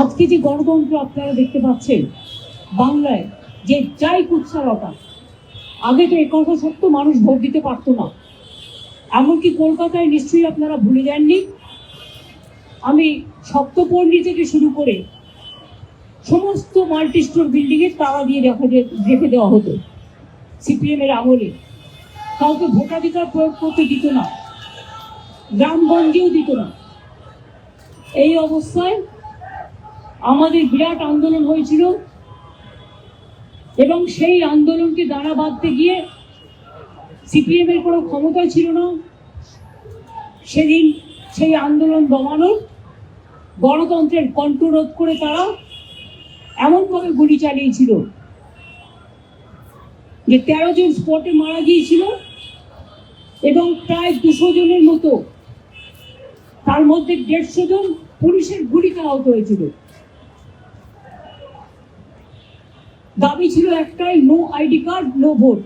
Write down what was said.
আজকে যে গণতন্ত্র আপনারা দেখতে পাচ্ছেন বাংলায়, যে যাই কুৎসারতা, আগে তো একথা সত্য মানুষ ভোট দিতে পারতো না। এমনকি কলকাতায় নিশ্চয়ই আপনারা ভুলে যাননি, আমি সপ্তপল্লী থেকে শুরু করে সমস্ত মাল্টি স্টোর বিল্ডিংয়ে তালা দিয়ে রেখে দেওয়া হতো সিপিএম এর আমলে। কাউকে ভোটাধিকার প্রয়োগ করতে দিত না, গ্রামগঞ্জেও দিত না। এই অবস্থায় আমাদের বিরাট আন্দোলন হয়েছিল এবং সেই আন্দোলনকে দানা বাঁধতে গিয়ে সিপিএম এর কোনো ক্ষমতা ছিল না সেদিন সেই আন্দোলন দমানোর। গণতন্ত্রের কণ্ঠরোধ করে তারা এমনভাবে গুলি চালিয়েছিল যে 13 জন স্পটে মারা গিয়েছিল এবং প্রায় 200 জনের মতো, তার মধ্যে 150 জন পুলিশের গুলিতে আহত হয়েছিল। দাবি ছিল একটাই, no ID card no vote.